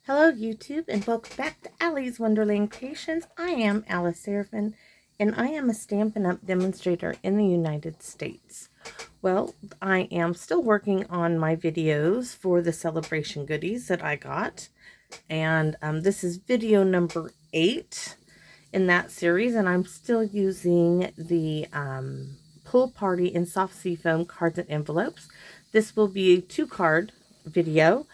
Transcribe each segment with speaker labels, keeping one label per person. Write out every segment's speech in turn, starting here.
Speaker 1: Hello YouTube and welcome back to Allie's Wonderland Creations. I am Alice Serafin and I am a Stampin' Up! Demonstrator in the United States. Well, I am still working on my videos for the Saleabration goodies that I got. And this is video number 8 in that series, and I'm still using the Pool Party in Soft Seafoam cards and envelopes. This will be a 2-card video.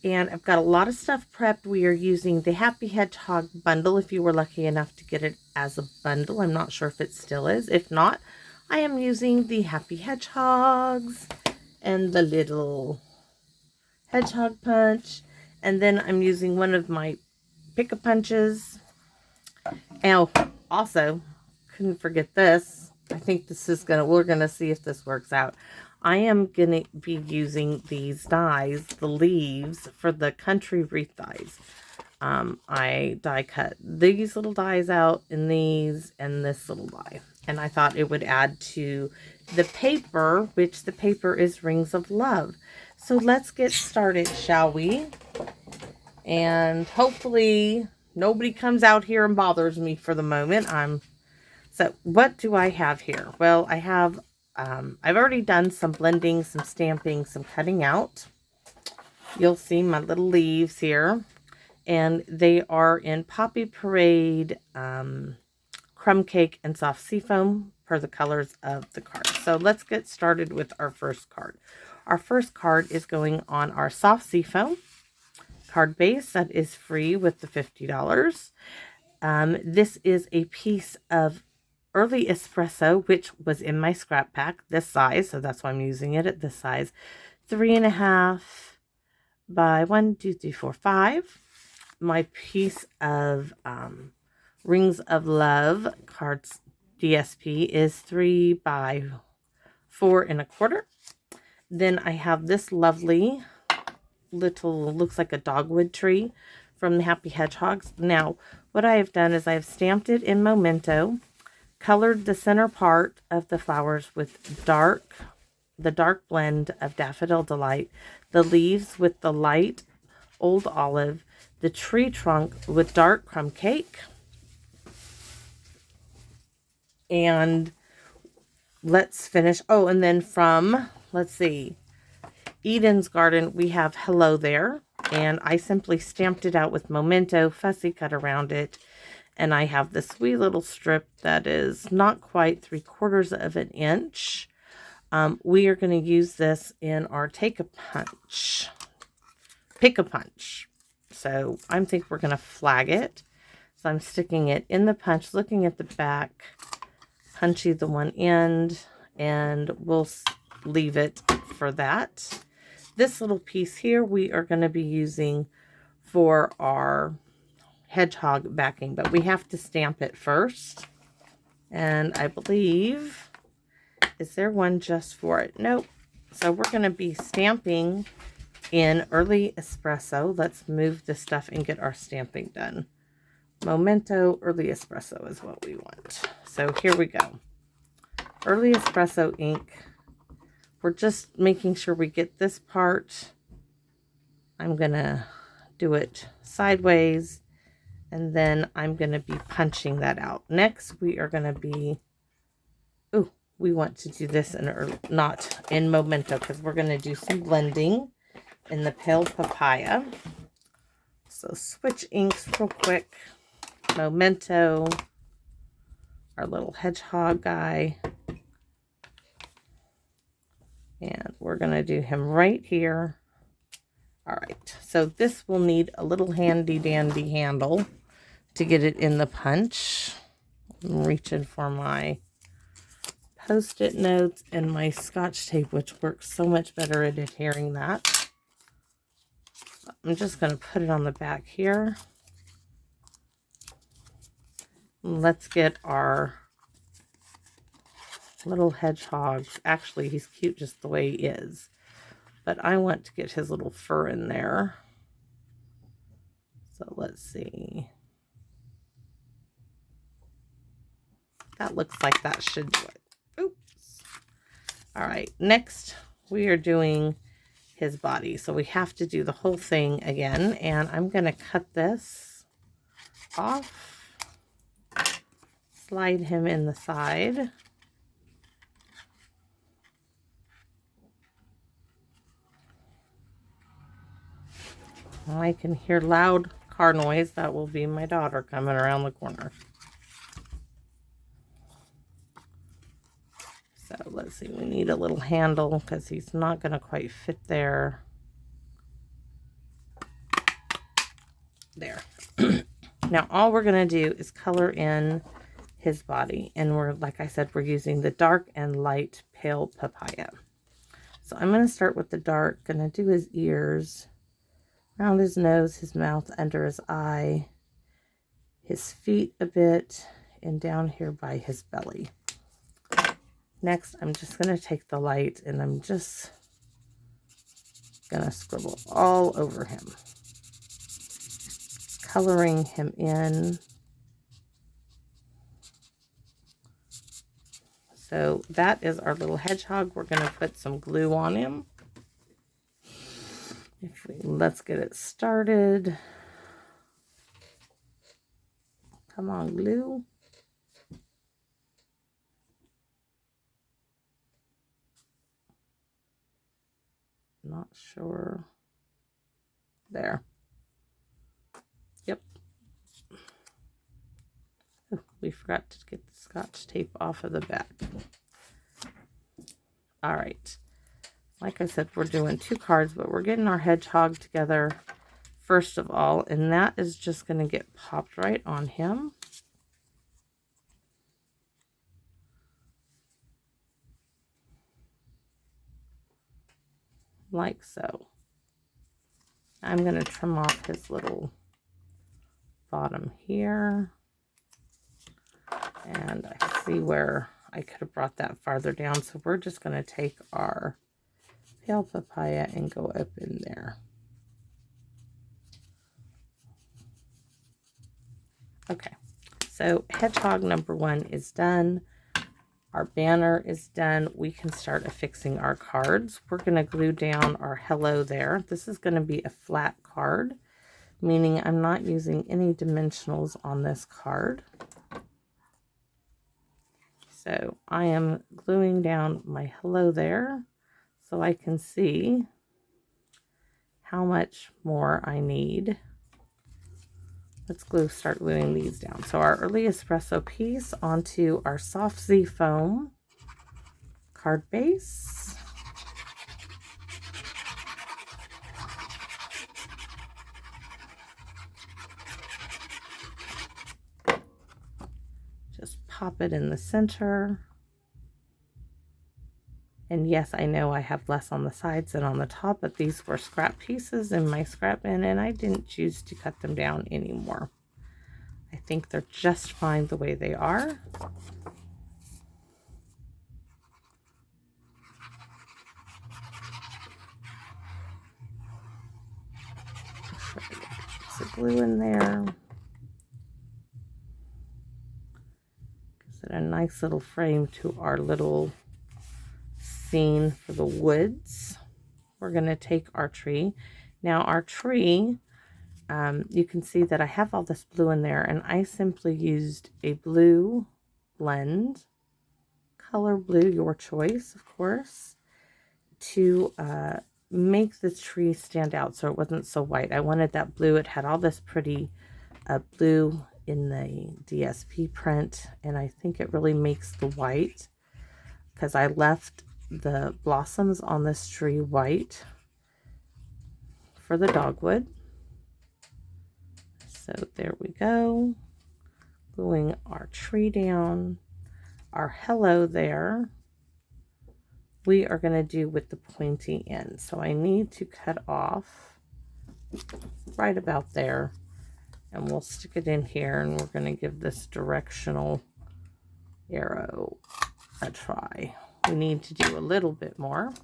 Speaker 1: And I've got a lot of stuff prepped. We are using the Happy Hedgehog bundle, if you were lucky enough to get it as a bundle. I'm not sure if it still is. If not, I am using the Happy Hedgehogs and the little hedgehog punch. And then I'm using one of my pick-a-punches. And also, couldn't forget this. I think this is we're gonna see if this works out. I am going to be using these dies, the leaves, for the country wreath dies. I die cut these little dies out in these and this little die. And I thought it would add to the paper, which the paper is Rings of Love. So let's get started, shall we? And hopefully nobody comes out here and bothers me for the moment. So what do I have here? Well, I have I've already done some blending, some stamping, some cutting out. You'll see my little leaves here. And they are in Poppy Parade, Crumb Cake, and Soft Seafoam per the colors of the card. So let's get started with our first card. Our first card is going on our Soft Seafoam card base. That is free with the $50. This is a piece of Early Espresso, which was in my scrap pack, this size, so that's why I'm using it at this size. 3.5 by 1, 2, 3, 4, 5. My piece of Rings of Love cards DSP is 3 by 4.25. Then I have this lovely little, looks like a dogwood tree from the Happy Hedgehogs. Now, what I have done is I have stamped it in Memento, colored the center part of the flowers with the dark blend of Daffodil Delight, the leaves with the light Old Olive, the tree trunk with dark Crumb Cake. And let's finish. Oh, and then from, let's see, Eden's Garden, we have Hello There. And I simply stamped it out with Memento, fussy cut around it. And I have this wee little strip that is not quite 3/4 of an inch. We are going to use this in our Pick-a-Punch. So I think we're going to flag it. So I'm sticking it in the punch, looking at the back, punchy the one end, and we'll leave it for that. This little piece here we are going to be using for our hedgehog backing, but we have to stamp it first. And I believe, is there one just for it? Nope. So we're going to be stamping in Early Espresso. Let's move this stuff and get our stamping done. Memento Early Espresso is what we want. So here we go. Early Espresso ink. We're just making sure we get this part. I'm going to do it sideways. And then I'm going to be punching that out. Next, we are going to be, we want to do this not in Memento, because we're going to do some blending in the Pale Papaya. So switch inks real quick. Memento, our little hedgehog guy. And we're going to do him right here. All right, so this will need a little handy dandy handle to get it in the punch. I'm reaching for my Post-it notes and my Scotch tape, which works so much better at adhering that. I'm just going to put it on the back here. Let's get our little hedgehog. Actually, he's cute just the way he is. But I want to get his little fur in there. So let's see. That looks like that should do it. Oops. All right. Next, we are doing his body. So we have to do the whole thing again, and I'm going to cut this off, slide him in the side. I can hear loud car noise. That will be my daughter coming around the corner. So let's see, we need a little handle because he's not going to quite fit there. There. Now all we're going to do is color in his body, and we're, like I said, we're using the dark and light pale papaya. So I'm going to start with the dark, going to do his ears, around his nose, his mouth, under his eye, his feet a bit, and down here by his belly. Next, I'm just going to take the light and I'm just going to scribble all over him, coloring him in. So that is our little hedgehog. We're going to put some glue on him. Let's get it started. Come on, glue. Not sure. There. Yep. Oh, we forgot to get the Scotch tape off of the back. All right. Like I said, we're doing 2 cards, but we're getting our hedgehog together first of all, and that is just going to get popped right on him. Like so. I'm going to trim off his little bottom here. And I see where I could have brought that farther down. So we're just going to take our pale papaya and go up in there. Okay. So hedgehog number 1 is done. Our banner is done. We can start affixing our cards. We're going to glue down our hello there. This is going to be a flat card, meaning I'm not using any dimensionals on this card. So I am gluing down my hello there so I can see how much more I need. Let's start gluing these down. So our early espresso piece onto our soft Z foam card base. Just pop it in the center. And yes, I know I have less on the sides than on the top, but these were scrap pieces in my scrap bin, and I didn't choose to cut them down anymore. I think they're just fine the way they are. Some glue in there. Gives it a nice little frame to our little scene for the woods. We're going to take our tree. Now our tree, you can see that I have all this blue in there, and I simply used a blue blend, color blue, your choice, of course, to make the tree stand out so it wasn't so white. I wanted that blue. It had all this pretty blue in the DSP print, and I think it really makes the white, because I left the blossoms on this tree white for the dogwood. So there we go, gluing our tree down. Our hello there, we are going to do with the pointy end. So I need to cut off right about there, and we'll stick it in here, and we're going to give this directional arrow a try. We need to do a little bit more,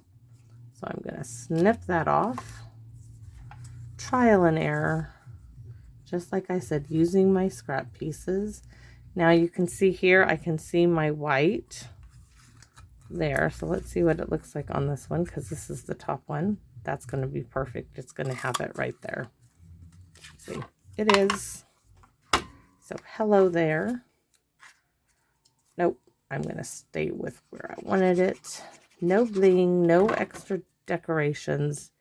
Speaker 1: so I'm going to snip that off. Trial and error, just like I said, using my scrap pieces. Now you can see here, I can see my white there. So let's see what it looks like on this one, because this is the top one. that's going to be perfect. It's going to have it right there. See, it is. So hello there. Nope, I'm going to stay with where I wanted it. No bling, no extra decorations.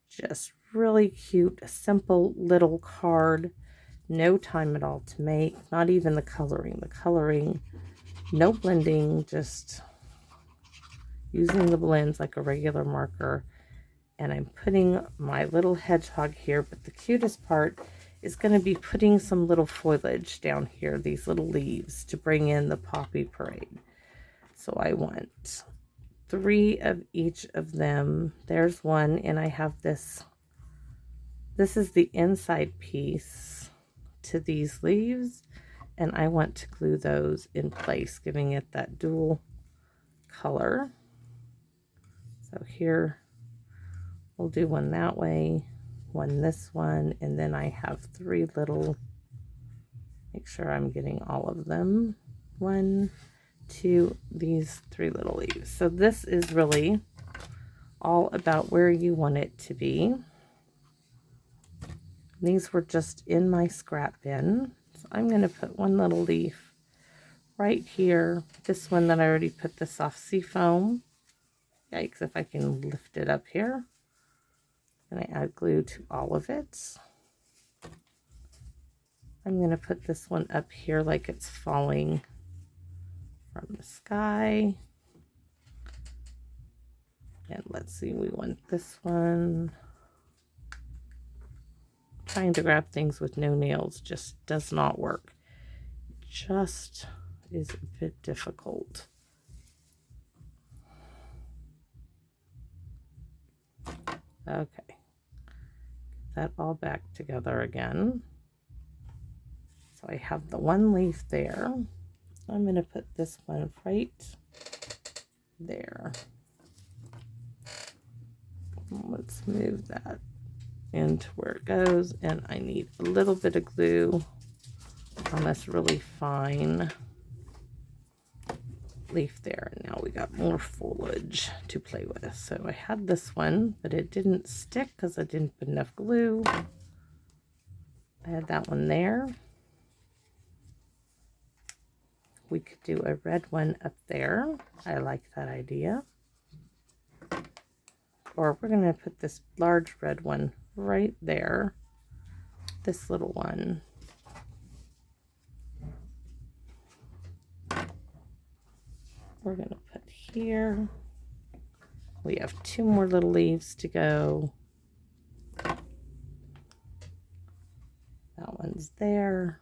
Speaker 1: Just really cute, simple little card. No time at all to make. Not even the coloring. The coloring, no blending, just using the blends like a regular marker. And I'm putting my little hedgehog here, but the cutest part is going to be putting some little foliage down here, these little leaves, to bring in the poppy parade. So I want 3 of each of them. There's one, and I have this. This is the inside piece to these leaves, and I want to glue those in place, giving it that dual color. So here we'll do one that way, one this one, and then I have 3 little, make sure I'm getting all of them. 1, 2, these 3 little leaves. So this is really all about where you want it to be. These were just in my scrap bin. So I'm going to put one little leaf right here. This one that I already put the soft sea foam. Yikes, if I can lift it up here. And I add glue to all of it. I'm going to put this one up here like it's falling from the sky. And let's see, we want this one. Trying to grab things with no nails just does not work. Just is a bit difficult. Okay. Get that all back together again. So I have the one leaf there. I'm going to put this one right there. Let's move that into where it goes, and I need a little bit of glue on this really fine leaf there. And now we got more foliage to play with. So I had this one, but it didn't stick because I didn't put enough glue. I had that one there. We could do a red one up there. I like that idea. Or we're going to put this large red one right there. This little one. We're going to put here. We have 2 more little leaves to go. That one's there.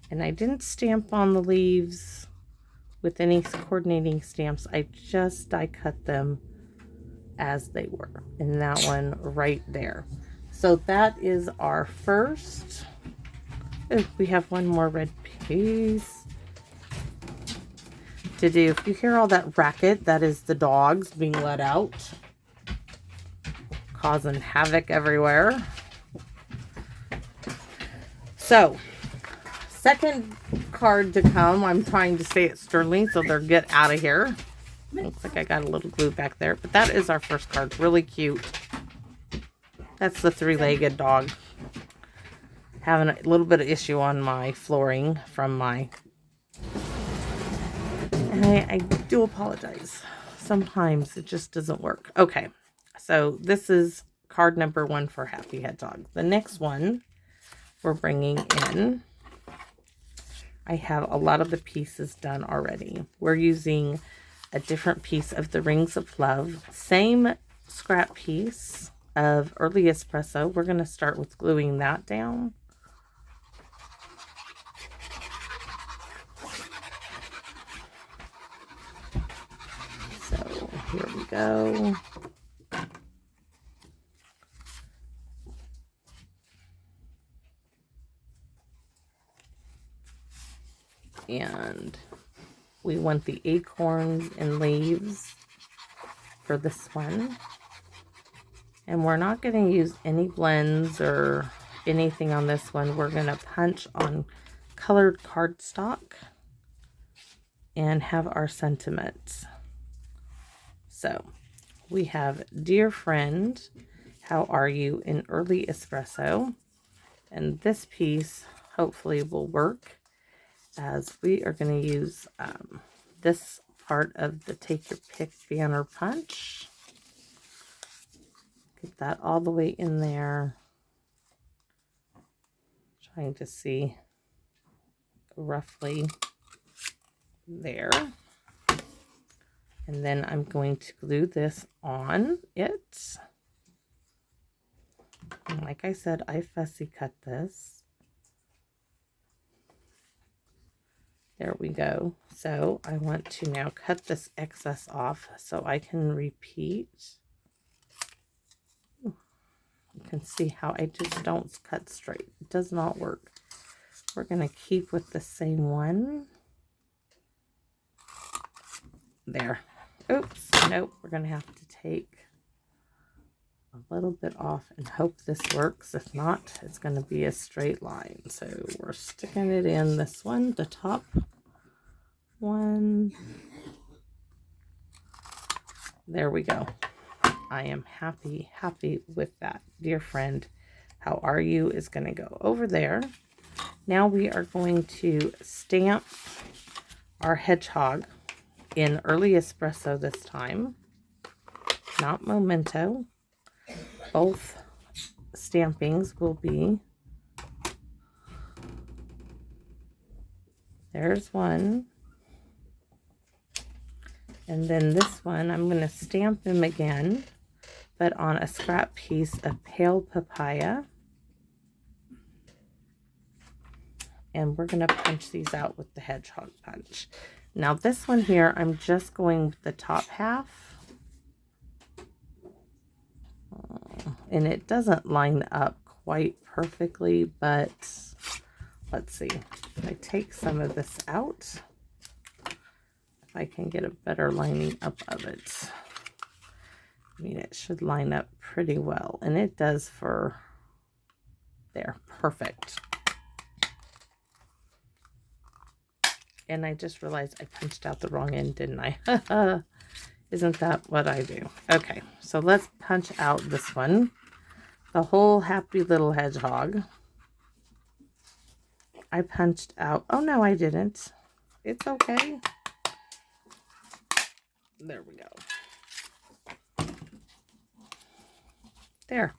Speaker 1: And I didn't stamp on the leaves with any coordinating stamps. I just die cut them as they were. And that one right there. So that is our first. Oh, we have one more red piece to do. If you hear all that racket, that is the dogs being let out, causing havoc everywhere. So, second card to come. I'm trying to stay at Sterling, so they'll get out of here. Looks like I got a little glue back there, but that is our first card. Really cute. That's the 3-legged dog. Having a little bit of issue on my flooring from my... And I do apologize. Sometimes it just doesn't work. Okay, so this is card number 1 for Happy Hedgehog. The next one we're bringing in, I have a lot of the pieces done already. We're using a different piece of the Rings of Love. Same scrap piece of Early Espresso. We're going to start with gluing that down. So here we go. And we want the acorns and leaves for this one. And we're not going to use any blends or anything on this one. We're going to punch on colored cardstock and have our sentiments. So we have Dear Friend, How Are You in Early Espresso. And this piece hopefully will work, as we are going to use this part of the Take Your Pick banner punch. Get that all the way in there. Trying to see roughly there. And then I'm going to glue this on it. And like I said, I fussy cut this. There we go. So I want to now cut this excess off so I can repeat. You can see how I just don't cut straight. It does not work. We're going to keep with the same one. There. Oops. Nope. We're going to have to take a little bit off and hope this works. If not, it's going to be a straight line. So we're sticking it in this one, the top one. There we go. I am happy with that. Dear friend, How Are You is going to go over there. Now we are going to stamp our hedgehog in Early Espresso this time, not Memento. Both stampings will be, there's one, and then this one I'm going to stamp him again, but on a scrap piece of pale papaya. And we're going to punch these out with the hedgehog punch. Now this one here, I'm just going with the top half. And it doesn't line up quite perfectly, but let's see. If I take some of this out, if I can get a better lining up of it. I mean, it should line up pretty well. And it does for there. Perfect. And I just realized I punched out the wrong end, didn't I? Isn't that what I do? Okay, so let's punch out this one. The whole happy little hedgehog. I punched out. Oh, no, I didn't. It's okay. There we go. There.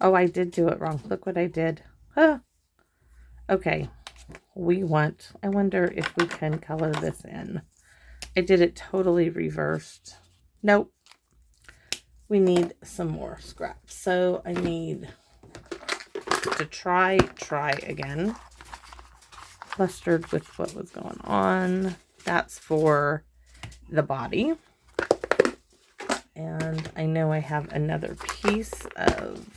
Speaker 1: Oh, I did do it wrong. Look what I did. Huh. Okay. I wonder if we can color this in. I did it totally reversed. Nope. We need some more scraps. So I need to try again. Flustered with what was going on. That's for the body. And I know I have another piece of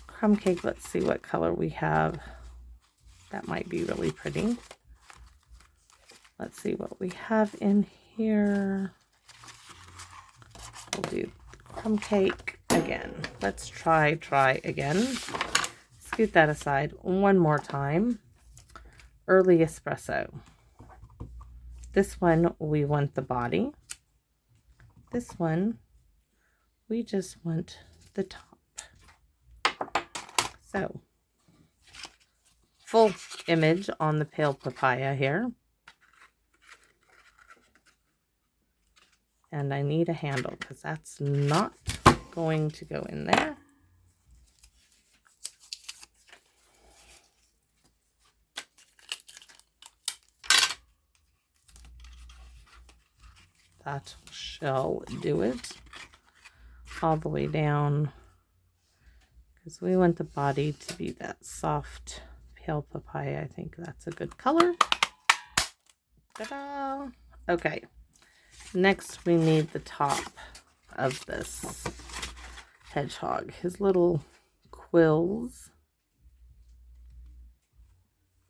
Speaker 1: crumb cake. Let's see what color we have. That might be really pretty. Let's see what we have in here. We'll do crumb cake again. Let's try again. Scoot that aside one more time. Early Espresso. This one, we want the body. This one, we just want the top. So, full image on the pale papaya here. And I need a handle because that's not going to go in there. That shall do it all the way down, because we want the body to be that soft pale papaya. I think that's a good color. Ta-da! Okay, next we need the top of this hedgehog, his little quills,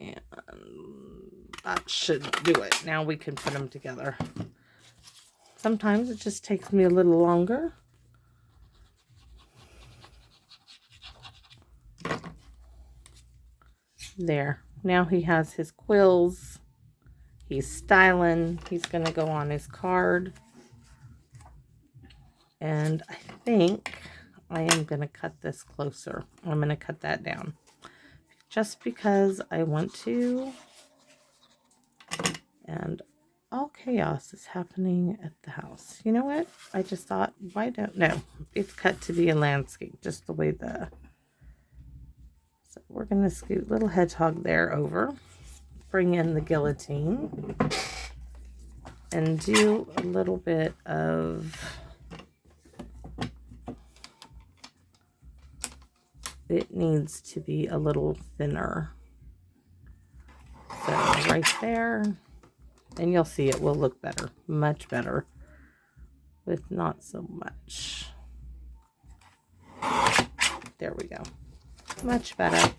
Speaker 1: and that should do it. Now we can put them together. Sometimes it just takes me a little longer. There. Now he has his quills. He's styling. He's going to go on his card. And I think I am going to cut this closer. I'm going to cut that down just because I want to. And all chaos is happening at the house. You know what? I just thought, why don't, no, it's cut to be a landscape, just the way so we're going to scoot little hedgehog there over, bring in the guillotine, and do a little bit of, it needs to be a little thinner. So right there, and you'll see it will look better, much better, with not so much. There we go. Much better.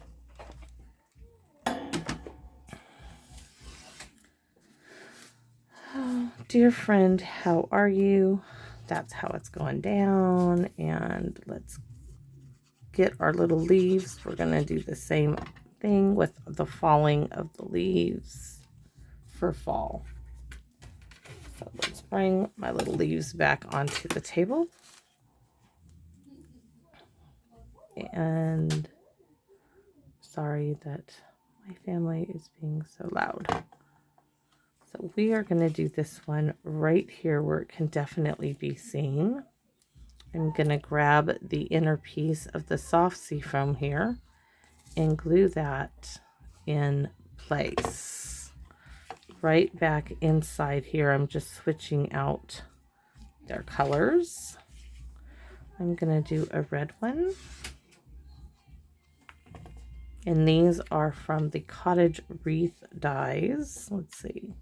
Speaker 1: Oh, dear friend, how are you? That's how it's going down. And let's get our little leaves. We're going to do the same thing with the falling of the leaves for fall. So let's bring my little leaves back onto the table. And sorry that my family is being so loud. So we are going to do this one right here where it can definitely be seen. I'm going to grab the inner piece of the soft seafoam here and glue that in place. Right back inside here, I'm just switching out their colors. I'm going to do a red one. And these are from the Cottage Wreath dies. Let's see.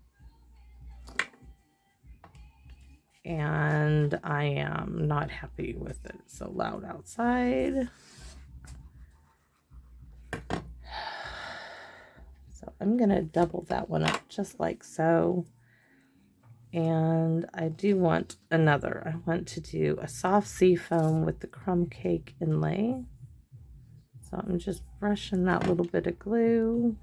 Speaker 1: And I am not happy with it. It's so loud outside. So I'm going to double that one up just like so. And I do want another. I want to do a soft seafoam with the crumb cake inlay. So I'm just brushing that little bit of glue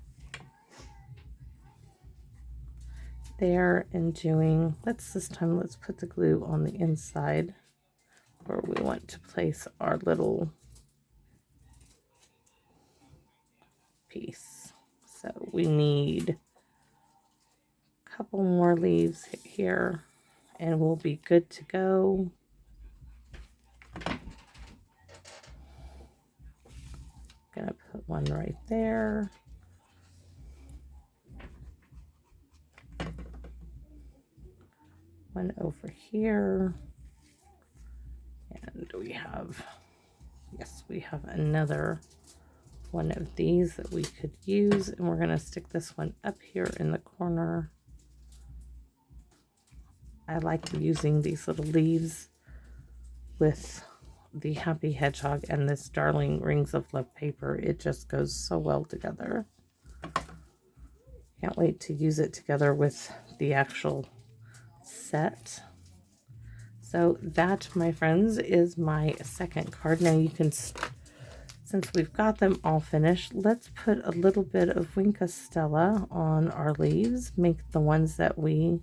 Speaker 1: there and doing, this time let's put the glue on the inside where we want to place our little piece. So we need a couple more leaves here and we'll be good to go. Gonna put one right there. One over here. And we have, yes, we have another one of these that we could use. And we're gonna stick this one up here in the corner. I like using these little leaves with the Happy Hedgehog and this Darling Rings of Love paper. It just goes so well together. Can't wait to use it together with the actual set. So that, my friends, is my second card. Now you can, since we've got them all finished, let's put a little bit of Winka Stella on our leaves. Make the ones that we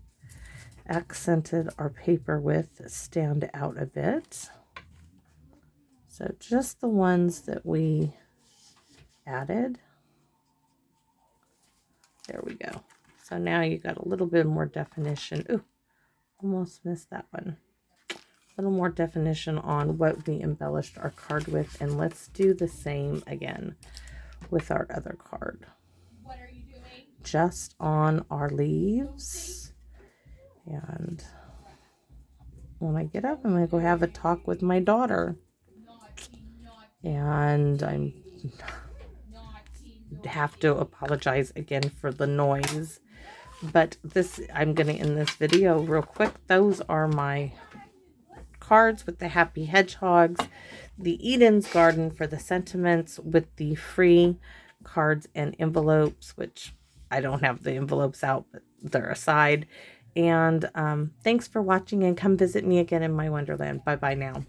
Speaker 1: accented our paper with stand out a bit. So just the ones that we added. There we go. So now you got a little bit more definition. Ooh, almost missed that one. A little more definition on what we embellished our card with. And let's do the same again with our other card.
Speaker 2: What are you doing?
Speaker 1: Just on our leaves. And when I get up, I'm going to go have a talk with my daughter. And I have to apologize again for the noise. But this, I'm going to end this video real quick. Those are my cards with the Happy Hedgehogs. The Eden's Garden for the sentiments with the free cards and envelopes, which I don't have the envelopes out, but they're aside. And thanks for watching, and come visit me again in my wonderland. Bye-bye now.